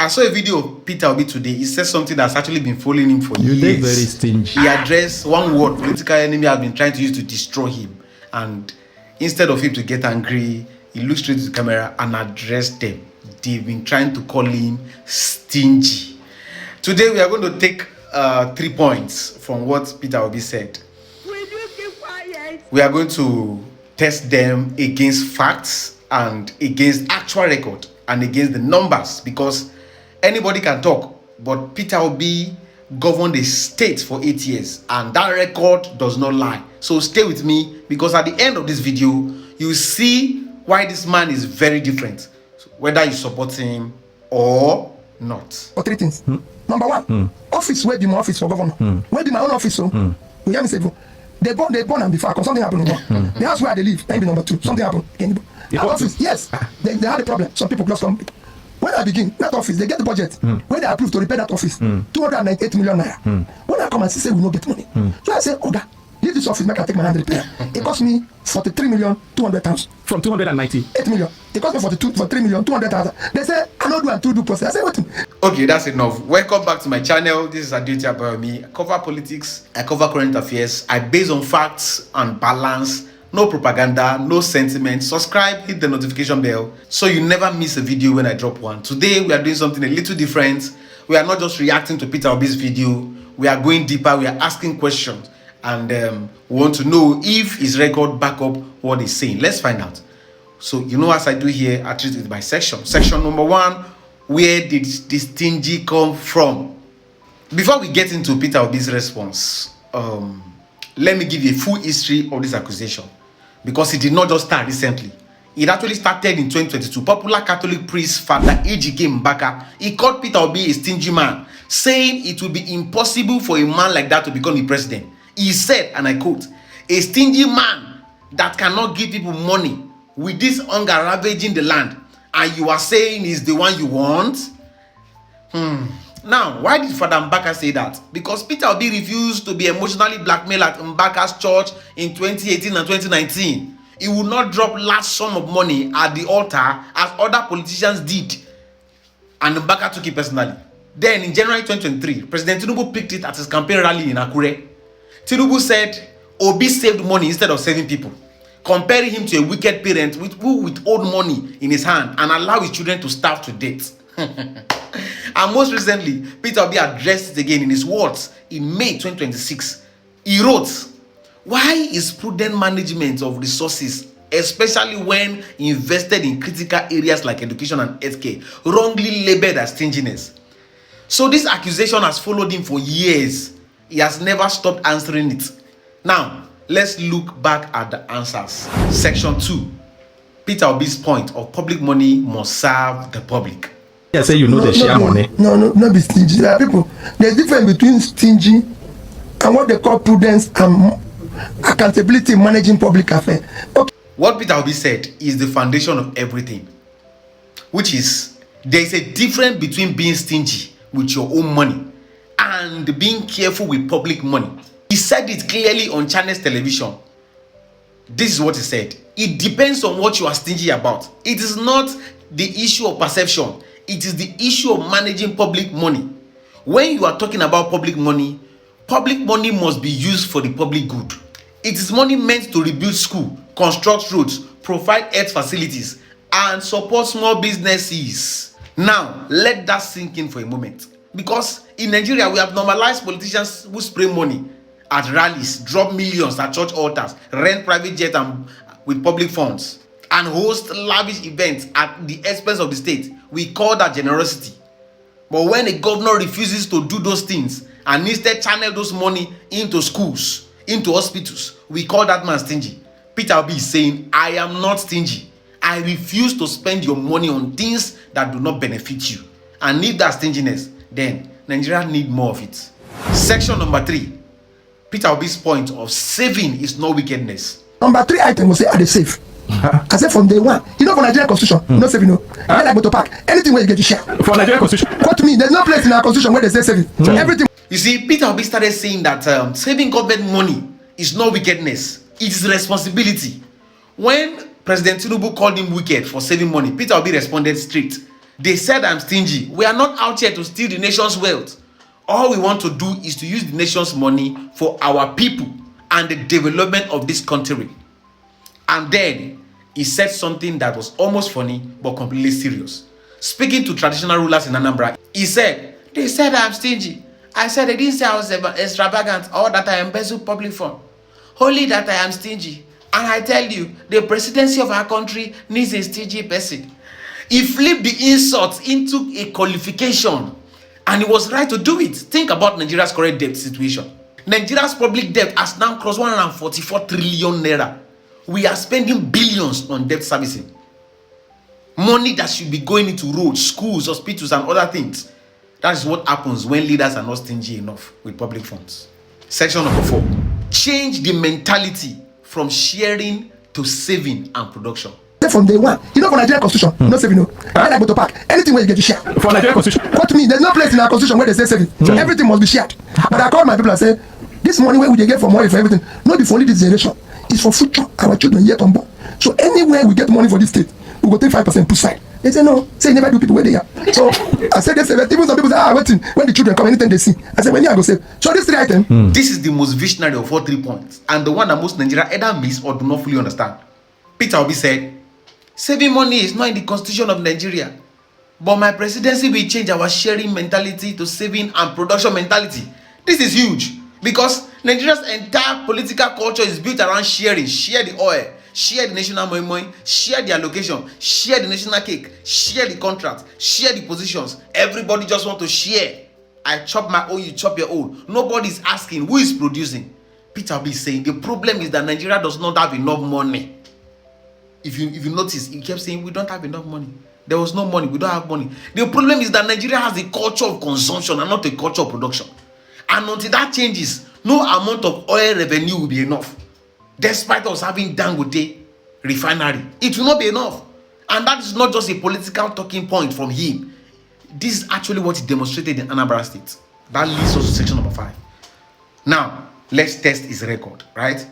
I saw a video of Peter Obi today. He said something that's actually been following him for years. You're very stingy. He addressed one word political enemy have been trying to use to destroy him. And instead of him to get angry, he looked straight to the camera and addressed them. They've been trying to call him stingy. Today we are going to take 3 points from what Peter Obi said. Will you keep quiet? We are going to test them against facts and against actual record and against the numbers, because anybody can talk, but Peter Obi governed a state for 8 years and that record does not lie. So stay with me, because at the end of this video you see why this man is very different, whether you support him or not. For 3 things. Number 1, office where be my office for governor. Where be my own office? So you hear me say, they born and before something happened. The house where they live, maybe number 2, something happened. Office, yes, they had a problem. Some people lost some. When I begin that office, they get the budget. When they approve to repair that office, 298 million naira. When I come and say we no get money, so I say, Oga, leave this office, make I take my hand repair. It cost me 43,200,000 from 298 million. It cost me 43,200,000. They say I don't do and do process. I say what? Okay, that's enough. Welcome back to my channel. This is Adeoti Abayomi. I cover politics, I cover current affairs. I base on facts and balance. No propaganda, no sentiment. Subscribe, hit the notification bell so you never miss a video when I drop one. Today we are doing something a little different. We are not just reacting to Peter Obi's video. We are going deeper. We are asking questions, and we want to know if his record back up what he's saying. Let's find out. So you know, as I do here, I treat it by section. Section number 1, where did the stingy come from? Before we get into Peter Obi's response, let me give you a full history of this accusation, because it did not just start recently. It actually started in 2022. Popular Catholic priest Father Ejike Mbaka, he called Peter Obi a stingy man, saying it would be impossible for a man like that to become the president. He said, and I quote, "A stingy man that cannot give people money with this hunger ravaging the land, and you are saying is the one you want?" Now, why did Father Mbaka say that? Because Peter Obi refused to be emotionally blackmailed at Mbaka's church in 2018 and 2019. He would not drop large sum of money at the altar as other politicians did, and Mbaka took it personally. Then in January 2023, President Tinubu picked it at his campaign rally in Akure. Tinubu said Obi saved money instead of saving people, comparing him to a wicked parent who withhold money in his hand and allow his children to starve to death. And most recently, Peter Obi addressed it again in his words in May 2026. He wrote, "Why is prudent management of resources, especially when invested in critical areas like education and healthcare, wrongly labeled as stinginess?" So this accusation has followed him for years. He has never stopped answering it. Now, let's look back at the answers. Section 2, Peter Obi's point of public money must serve the public. Yeah, say you know the share money. No, be stingy. There are people. There's difference between stingy and what they call prudence and accountability in managing public affairs. Okay. What Peter Obi said is the foundation of everything, which is there is a difference between being stingy with your own money and being careful with public money. He said it clearly on Channels Television. This is what he said. It depends on what you are stingy about. It is not the issue of perception. It is the issue of managing public money. When you are talking about public money must be used for the public good. It is money meant to rebuild school, construct roads, provide health facilities, and support small businesses. Now, let that sink in for a moment. Because in Nigeria, we have normalized politicians who spray money at rallies, drop millions at church altars, rent private jets and with public funds, and host lavish events at the expense of the state. We call that generosity. But when a governor refuses to do those things and instead channel those money into schools, into hospitals, we call that man stingy. Peter Obi is saying, I am not stingy. I refuse to spend your money on things that do not benefit you. And if that's stinginess, then Nigeria need more of it. Section number 3, Peter Obi's point of saving is not wickedness. Number 3 item will say, are they safe? I said from day 1. You know, for Nigerian constitution, no saving, no. Then I go to park. Anything where you get to share. For Nigerian constitution. Quote me, there's no place in our constitution where they say saving. Everything. You see, Peter Obi started saying that saving government money is not wickedness. It is responsibility. When President Tinubu called him wicked for saving money, Peter Obi responded straight They said I'm stingy. We are not out here to steal the nation's wealth. All we want to do is to use the nation's money for our people and the development of this country. And then he said something that was almost funny but completely serious. Speaking to traditional rulers in Anambra, he said, they said I'm stingy. I said they didn't say I was extravagant or that I embezzle public fund. Only that I am stingy. And I tell you, the presidency of our country needs a stingy person. He flipped the insult into a qualification. And he was right to do it. Think about Nigeria's current debt situation. Nigeria's public debt has now crossed 144 trillion naira. We are spending billions on debt servicing. Money that should be going into roads, schools, hospitals, and other things. That is what happens when leaders are not stingy enough with public funds. Section number 4. Change the mentality from sharing to saving and production. From day one, you know, for Nigerian constitution, no saving, no. When I go to park, anything where you get to share. For Nigerian constitution. What to me, there's no place in our constitution where they say saving. So everything must be shared. But I call my people and say, this money where we get for money for everything, not be for only this generation. It's for future, our children yet on board. So anywhere we get money for this state, we go take 5% put side. They say no, say never do people where they are. So I said they say, even some people say, waiting, when the children come, anything they see. I said, when you go save. So this 3 items. This is the most visionary of all 3 points, and the one that most Nigeria either miss or do not fully understand. Peter Obi said, saving money is not in the constitution of Nigeria, but my presidency will change our sharing mentality to saving and production mentality. This is huge because Nigeria's entire political culture is built around sharing. Share the oil, share the national money, share the allocation, share the national cake, share the contract, share the positions. Everybody just want to share. I chop my own, you chop your own. Nobody's asking who is producing. Peter Obi is saying the problem is that Nigeria does not have enough money. If you notice, he kept saying we don't have enough money. There was no money, we don't have money. The problem is that Nigeria has a culture of consumption and not a culture of production. And until that changes, no amount of oil revenue will be enough. Despite us having Dangote refinery, it will not be enough. And that is not just a political talking point from him. This is actually what he demonstrated in Anambra State. That leads us to section number 5. Now, let's test his record, right?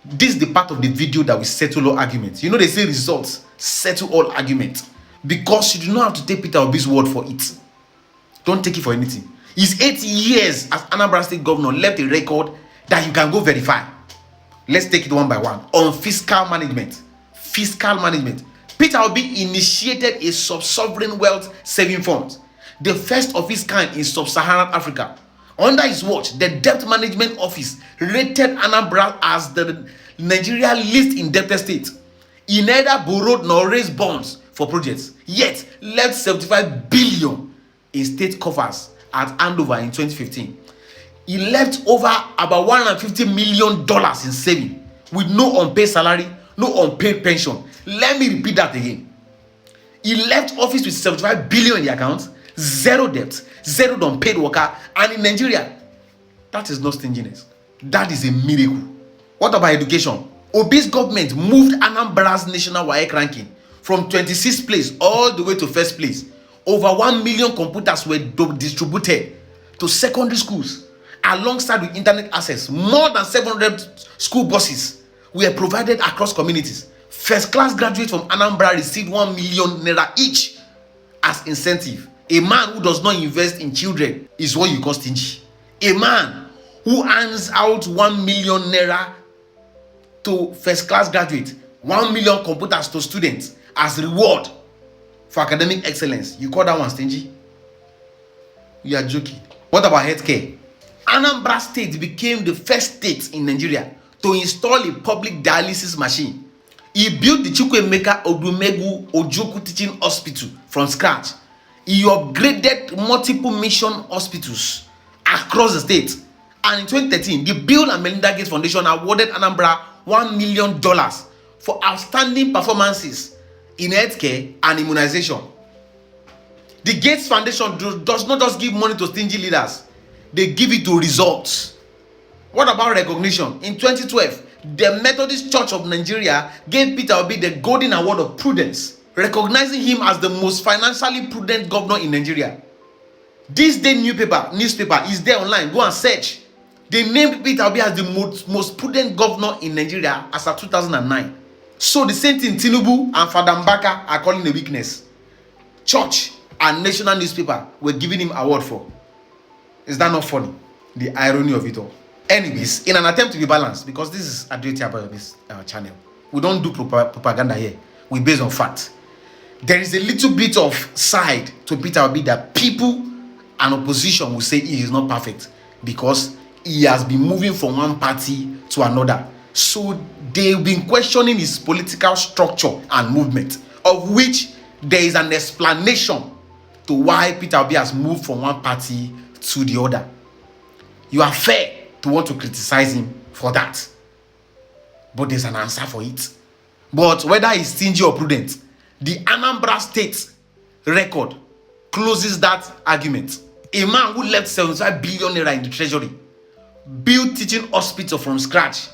This is the part of the video that will settle all arguments. You know they say results settle all arguments because you do not have to take Peter Obi's word for it. Don't take it for anything. His 8 years as Anambra State governor left a record that you can go verify. Let's take it one by one. On fiscal management. Fiscal management. Peter Obi initiated a sub-sovereign wealth saving fund, the first of its kind in sub-Saharan Africa. Under his watch, the Debt Management Office rated Anambra as the Nigeria least indebted state. He neither borrowed nor raised bonds for projects, yet left 75 billion in state coffers at handover in 2015. He left over about $150 million in saving with no unpaid salary, no unpaid pension. Let me repeat that again. He left office with 75 billion in the account, zero debt, zero unpaid worker, and in Nigeria, that is not stinginess. That is a miracle. What about education? Obi's government moved Anambra's national WAEC ranking from 26th place all the way to 1st place. Over 1 million computers were distributed to secondary schools alongside with internet access. More than 700 school buses were provided across communities. First class graduates from Anambra received 1 million naira each as incentive. A man who does not invest in children is what you call stingy. A man who hands out 1 million naira to first class graduates, 1 million computers to students as reward for academic excellence, you call that one stingy? You are joking. What about healthcare? Anambra State became the first state in Nigeria to install a public dialysis machine. He built the Chukwuemeka Odumegu Ojukwu Teaching Hospital from scratch. He upgraded multiple mission hospitals across the state. And in 2013, the Bill and Melinda Gates Foundation awarded Anambra $1 million for outstanding performances in healthcare and immunization. The Gates Foundation does not just give money to stingy leaders, they give it to results. What about recognition? In 2012, the Methodist Church of Nigeria gave Peter Obi the Golden Award of Prudence, recognizing him as the most financially prudent governor in Nigeria. This day newspaper is there online. Go and search. They named Peter Obi as the most prudent governor in Nigeria as of 2009. So the same thing Tinubu and Father Mbaka are calling a weakness. church, and national newspaper were giving him award for. Is that not funny? The irony of it all. Anyways, in an attempt to be balanced, because this is Adeoti Abayomi's channel, we don't do propaganda here. We base on fact. There is a little bit of side to Peter Obi that people and opposition will say he is not perfect because he has been moving from one party to another. So they've been questioning his political structure and movement, of which there is an explanation to why Peter Obi has moved from one party to the other. You are fair to want to criticize him for that, but there's an answer for it. But whether he's stingy or prudent, the Anambra state record closes that argument. A man who left 75 billion naira in the treasury, built teaching hospital from scratch,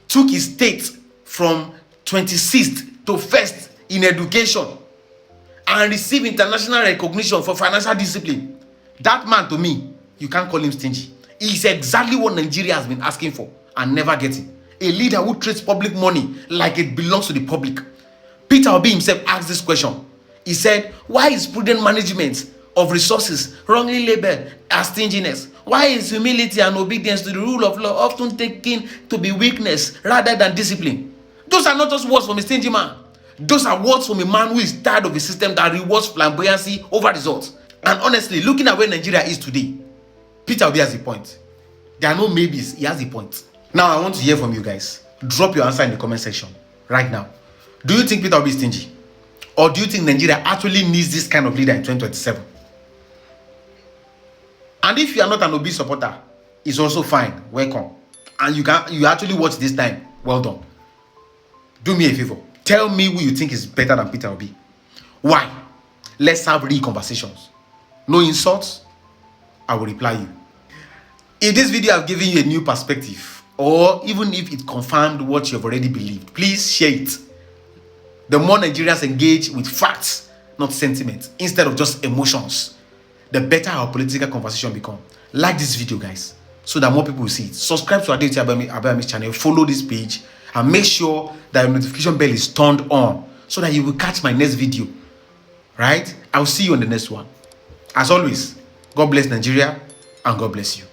took his state from 26th to 1st in education, and received international recognition for financial discipline. That man, to me, you can't call him stingy. He's exactly what Nigeria has been asking for and never getting. A leader who treats public money like it belongs to the public. Peter Obi himself asked this question. He said, why is prudent management of resources wrongly labeled as stinginess? Why is humility and obedience to the rule of law often taken to be weakness rather than discipline? Those are not just words from a stingy man. Those are words from a man who is tired of a system that rewards flamboyancy over results. And honestly, looking at where Nigeria is today, Peter Obi has a point. There are no maybes, he has a point. Now I want to hear from you guys. Drop your answer in the comment section right now. Do you think Peter Obi is stingy? Or do you think Nigeria actually needs this kind of leader in 2027? And if you are not an Obi supporter, it's also fine. Welcome. And you actually watch this time. Well done. Do me a favor. Tell me who you think is better than Peter Obi. Why? Let's have real conversations. No insults. I will reply you. If this video has given you a new perspective, or even if it confirmed what you have already believed, please share it. The more Nigerians engage with facts, not sentiment, instead of just emotions, the better our political conversation become. Like this video, guys, so that more people will see it. Subscribe to Adeoti Abayomi's channel, follow this page, and make sure that your notification bell is turned on so that you will catch my next video. Right? I'll see you on the next one. As always, God bless Nigeria and God bless you.